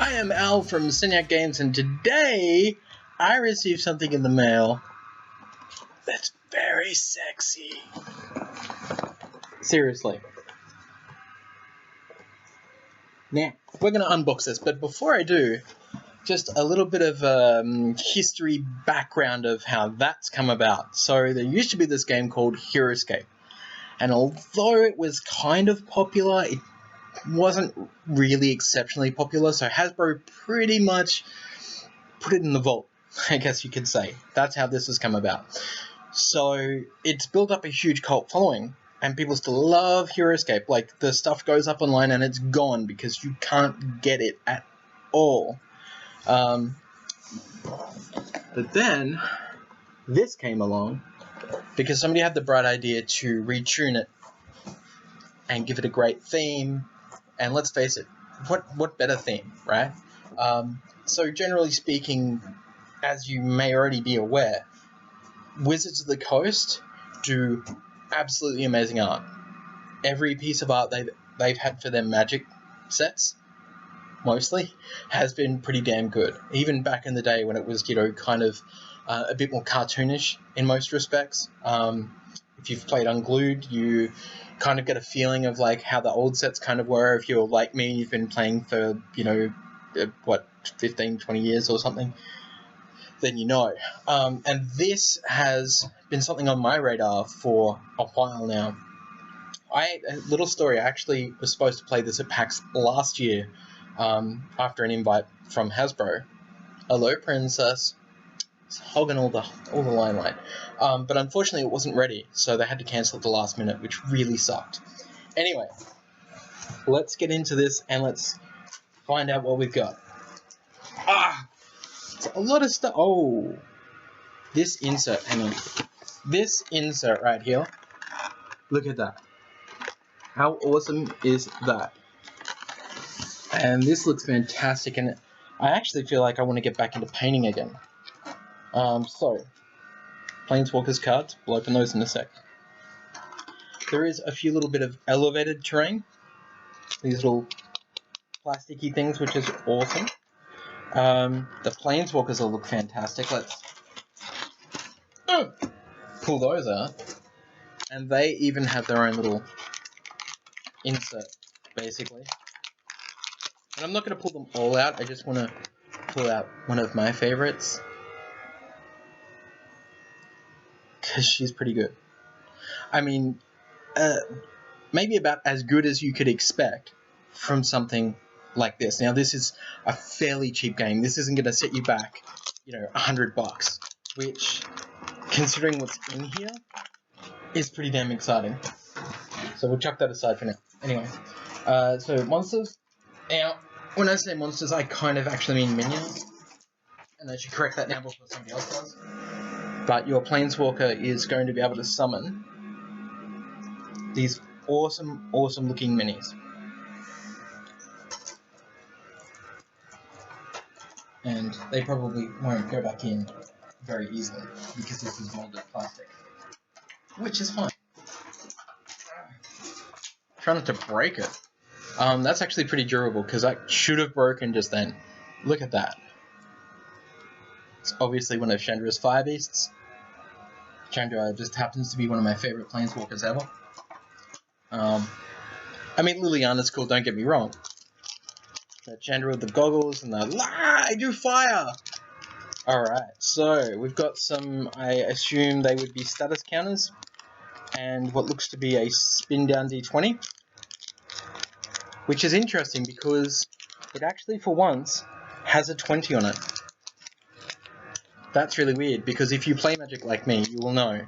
I am Al from Senyac Games, and today I received something in the mail that's very sexy. Seriously. Now, we're going to unbox this, but before I do, just a little bit of history background of how that's come about. So there used to be this game called Heroescape, and although it was kind of popular, it wasn't really exceptionally popular, so Hasbro pretty much put it in the vault, I guess you could say. That's how this has come about. So it's built up a huge cult following, and people still love Heroescape. Like, the stuff goes up online and it's gone because you can't get it at all. But then this came along because somebody had the bright idea to retune it and give it a great theme. And let's face it, what better theme, right? So generally speaking, as you may already be aware, Wizards of the Coast do absolutely amazing art. Every piece of art they've had for their Magic sets, mostly, has been pretty damn good. Even back in the day when it was, kind of a bit more cartoonish in most respects. If you've played Unglued, you kind of get a feeling of like how the old sets kind of were. If you're like me, you've been playing for 15, 20 years or something, then you know. And this has been something on my radar for a while now. A little story, I actually was supposed to play this at PAX last year, after an invite from Hasbro. Hello, Princess. It's hogging all the limelight. But unfortunately it wasn't ready, so they had to cancel at the last minute, which really sucked. Anyway, let's get into this and let's find out what we've got. It's a lot of stuff. Oh, this insert, hang on. This insert right here, look at that. How awesome is that? And this looks fantastic, and I actually feel like I want to get back into painting again. So, Planeswalkers cards, we'll open those in a sec. There is a few little bit of elevated terrain, these little plasticky things, which is awesome. The Planeswalkers will look fantastic. Let's pull those out. And they even have their own little insert, basically. And I'm not going to pull them all out, I just want to pull out one of my favorites, because she's pretty good. I mean, maybe about as good as you could expect from something like this. Now, this is a fairly cheap game. This isn't going to set you back, $100, which, considering what's in here, is pretty damn exciting. So we'll chuck that aside for now. Anyway, so monsters. Now, when I say monsters, I kind of actually mean minions. And I should correct that now before somebody else does. But your Planeswalker is going to be able to summon these awesome, awesome looking minis. And they probably won't go back in very easily because this is molded plastic. Which is fine. Try not to break it. That's actually pretty durable because that should have broken just then. Look at that. It's obviously one of Chandra's Fire Beasts. Chandra just happens to be one of my favorite Planeswalkers ever. I mean, Liliana's cool, don't get me wrong. But Chandra with the goggles and the I do fire! Alright, so we've got some, I assume they would be status counters, and what looks to be a spin down D20. Which is interesting because it actually, for once, has a 20 on it. That's really weird, because if you play Magic like me, you will know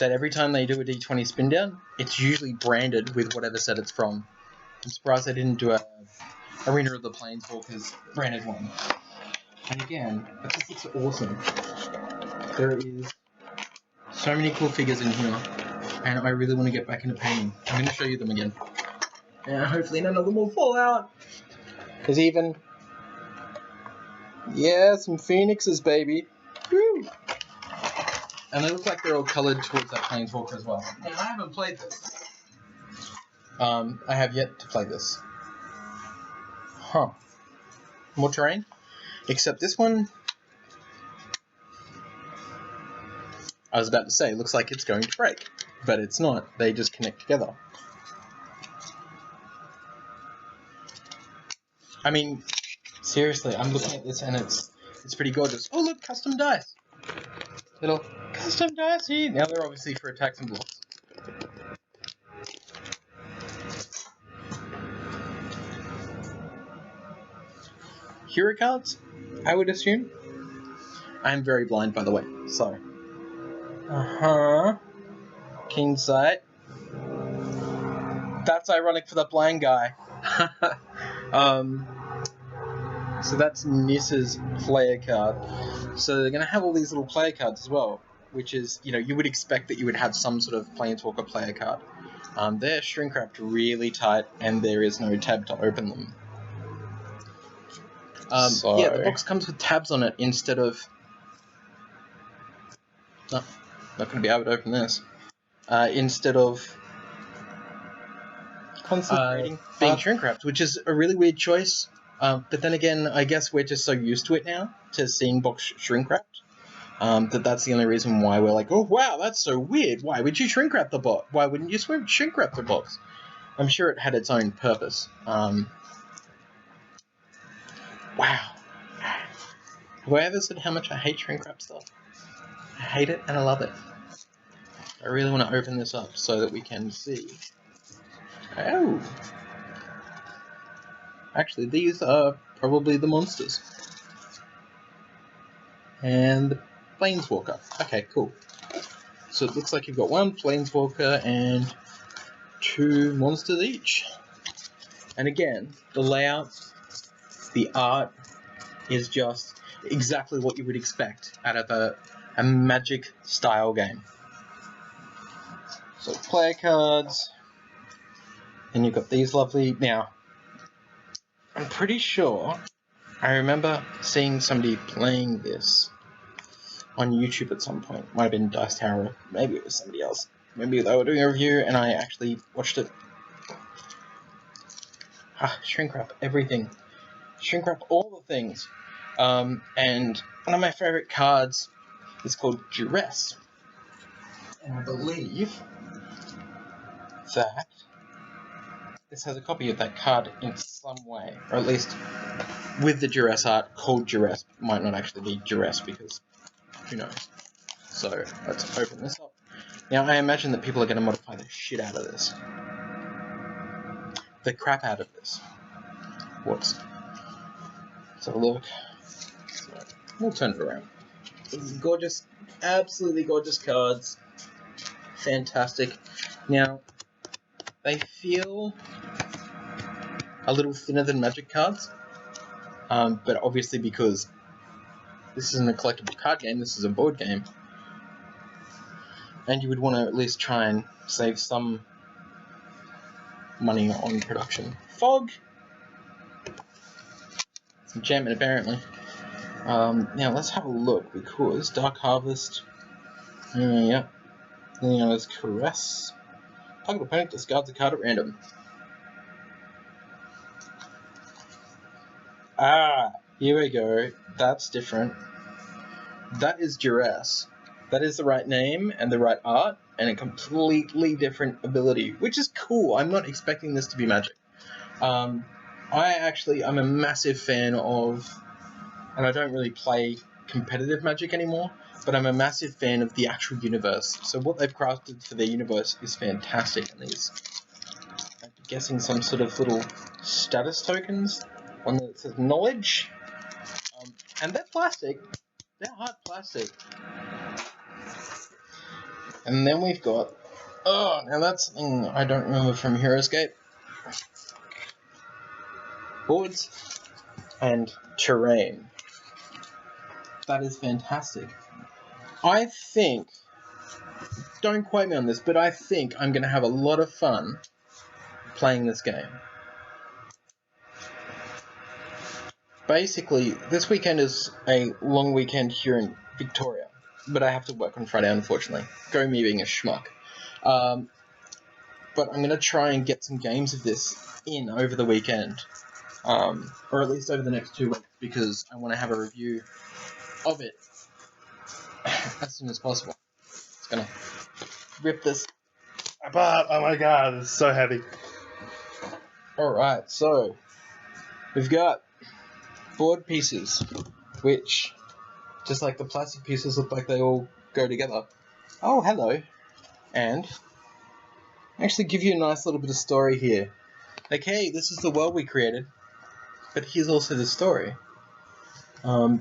that every time they do a D20 spin down, it's usually branded with whatever set it's from. I'm surprised they didn't do a Arena of the Planeswalkers branded one. And again, this looks awesome. There is so many cool figures in here, and I really want to get back into painting. I'm going to show you them again. And hopefully none of them will fall out. Because even... yeah, some phoenixes, baby. Woo! And they look like they're all coloured towards that Planeswalker as well. And I haven't played this. I have yet to play this. Huh. more terrain. Except this one, I was about to say, looks like it's going to break, but it's not. They just connect together. I mean, seriously, I'm looking at this and it's pretty gorgeous. Oh look, custom dice. Little custom dice here. Now they're obviously for attacks and blocks. Hero cards, I would assume. I'm very blind, by the way, so. Keen sight. That's ironic for the blind guy. So that's Nissa's player card. So they're going to have all these little player cards as well, which is, you would expect that you would have some sort of Planeswalker player card. They're shrink wrapped really tight, and there is no tab to open them. Yeah, the box comes with tabs on it instead of... No, not going to be able to open this. Instead of concentrating being shrink wrapped, which is a really weird choice. But then again, I guess we're just so used to it now, to seeing box shrink wrapped, that's the only reason why we're like, oh wow, that's so weird. Why would you shrink wrap the box? Why wouldn't you shrink wrap the box? I'm sure it had its own purpose. Wow. Have I ever said how much I hate shrink wrap stuff? I hate it and I love it. I really want to open this up so that we can see. Oh. Actually, these are probably the monsters. And the Planeswalker. Okay, cool. So it looks like you've got one Planeswalker and 2 monsters each. And again, the layout, the art is just exactly what you would expect out of a Magic style game. So player cards, and you've got these lovely... Now, I'm pretty sure I remember seeing somebody playing this on YouTube at some point. Might have been Dice Tower, maybe it was somebody else. Maybe they were doing a review and I actually watched it. Shrink wrap everything. Shrink wrap all the things. And one of my favourite cards is called Duress. And I believe that this has a copy of that card in some way, or at least with the Duress art called Duress. It might not actually be Duress because who knows. So let's open this up. Now I imagine that people are going to modify the shit out of this. The crap out of this. Let's have a look. So, we'll turn it around. These gorgeous, absolutely gorgeous cards. Fantastic. Now, they feel a little thinner than Magic cards, but obviously because this isn't a collectible card game, this is a board game, and you would want to at least try and save some money on production. Fog! It's enchantment apparently. Now let's have a look, because Dark Harvest, yeah, then there's Caress. Target opponent discards a card at random. Here we go. That's different. That is Duress. That is the right name and the right art, and a completely different ability, which is cool. I'm not expecting this to be Magic. I'm a massive fan of, and I don't really play competitive Magic anymore, but I'm a massive fan of the actual universe. So what they've crafted for their universe is fantastic, and these, I'm guessing some sort of little status tokens. One that says knowledge, and they're plastic. They're hard plastic. And then we've got, now that's something I don't remember from Heroescape. Boards and terrain. That is fantastic. I think, don't quote me on this, but I think I'm going to have a lot of fun playing this game. Basically, this weekend is a long weekend here in Victoria, but I have to work on Friday, unfortunately. Go me being a schmuck. But I'm going to try and get some games of this in over the weekend. or at least over the next 2 weeks, because I want to have a review of it as soon as possible. It's gonna rip this apart. Oh my god, it's so heavy. Alright, so we've got board pieces, which, just like the plastic pieces, look like they all go together. Oh, hello. And actually give you a nice little bit of story here. Like, hey, this is the world we created, but here's also the story,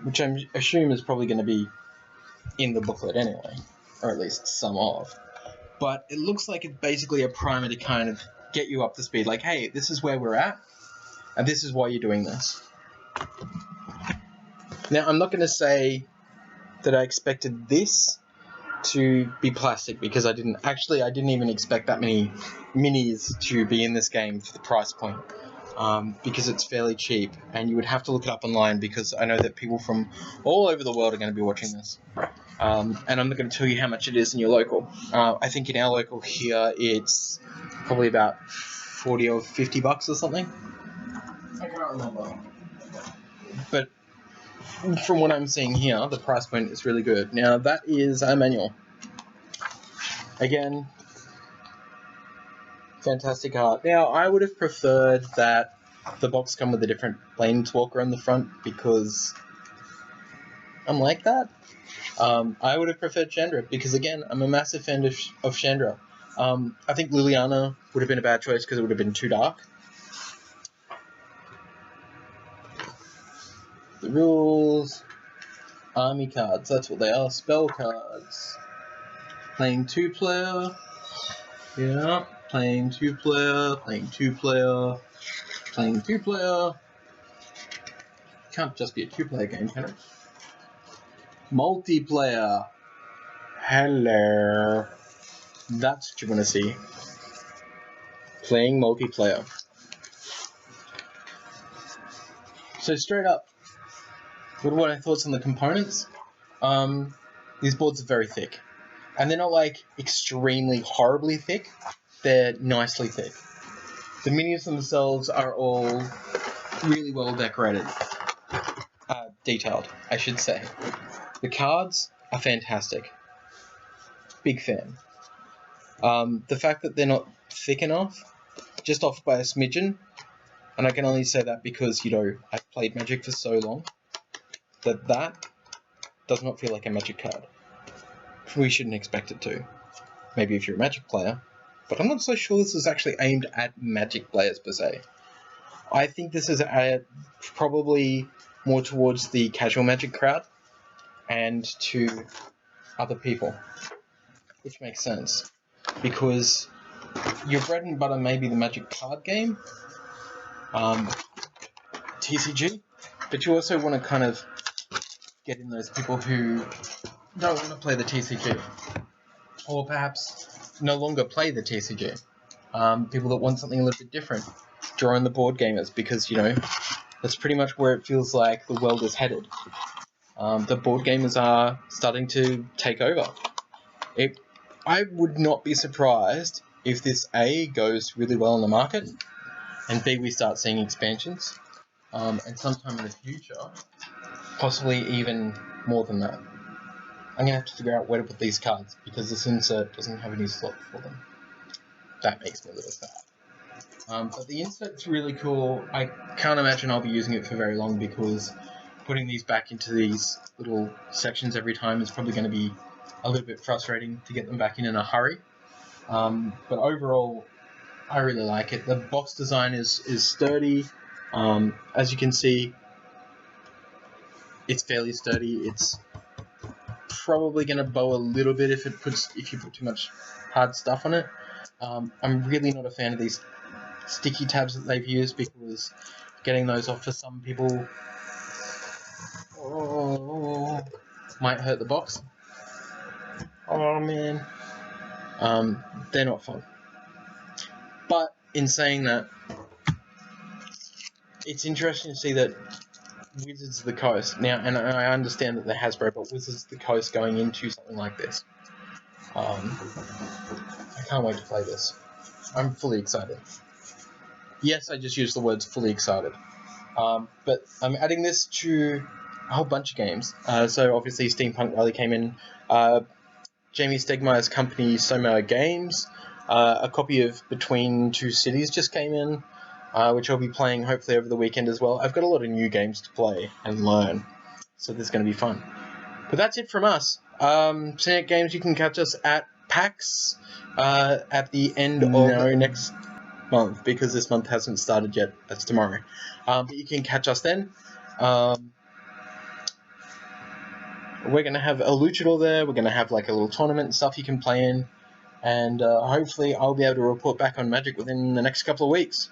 which I assume is probably going to be in the booklet anyway, or at least some of. But it looks like it's basically a primer to kind of get you up to speed. Like, hey, this is where we're at, and this is why you're doing this. Now, I'm not going to say that I expected this to be plastic, because I didn't even expect that many minis to be in this game for the price point, because it's fairly cheap, and you would have to look it up online, because I know that people from all over the world are going to be watching this, and I'm not going to tell you how much it is in your local. I think in our local here it's probably about $40 or $50 or something. I can't remember, but from what I'm seeing here, the price point is really good. Now, that is a manual. Again, fantastic art. Now, I would have preferred that the box come with a different Planeswalker on the front, because I'm like that. I would have preferred Chandra, because again, I'm a massive fan of Chandra. I think Liliana would have been a bad choice because it would have been too dark. The rules, army cards, that's what they are, spell cards. Playing 2-player, yeah, playing 2-player, playing 2-player, playing 2-player. Can't just be a 2-player game, can it? Multiplayer. Hello. That's what you want to see. Playing multiplayer. So straight up, what are my thoughts on the components? These boards are very thick. And they're not like extremely horribly thick. They're nicely thick. The minis themselves are all really well decorated. Detailed, I should say. The cards are fantastic. Big fan. The fact that they're not thick enough, just off by a smidgen, and I can only say that because, you know, I've played Magic for so long, that does not feel like a Magic card. We shouldn't expect it to. Maybe if you're a Magic player, but I'm not so sure this is actually aimed at Magic players per se. I think this is probably more towards the casual Magic crowd and to other people, which makes sense, because your bread and butter may be the Magic card game, TCG, but you also want to kind of get in those people who don't want to play the TCG, or perhaps no longer play the TCG. People that want something a little bit different. Draw in the board gamers, because, you know, that's pretty much where it feels like the world is headed. The board gamers are starting to take over. I would not be surprised if this A goes really well in the market, and B, we start seeing expansions, and sometime in the future, possibly even more than that. I'm going to have to figure out where to put these cards, because this insert doesn't have any slot for them. That makes me a little sad. But the insert's really cool. I can't imagine I'll be using it for very long, because putting these back into these little sections every time is probably going to be a little bit frustrating to get them back in a hurry. But overall, I really like it. The box design is sturdy. As you can see, it's fairly sturdy. It's probably going to bow a little bit if you put too much hard stuff on it. I'm really not a fan of these sticky tabs that they've used, because getting those off for some people might hurt the box. Oh man. They're not fun. But in saying that, it's interesting to see that Wizards of the Coast now, and I understand that they're Hasbro, but Wizards of the Coast going into something like this. I can't wait to play this. I'm fully excited. Yes, I just used the words fully excited. But I'm adding this to a whole bunch of games. So obviously Steampunk Rally came in. Jamie Stegmaier's company Soma Games. A copy of Between Two Cities just came in, which I'll be playing hopefully over the weekend as well. I've got a lot of new games to play and learn, so this is going to be fun. But that's it from us. Senyac Games, you can catch us at PAX at the end of next month, because this month hasn't started yet. That's tomorrow. But you can catch us then. We're going to have a luchador there. We're going to have like a little tournament and stuff you can play in. And hopefully I'll be able to report back on Magic within the next couple of weeks.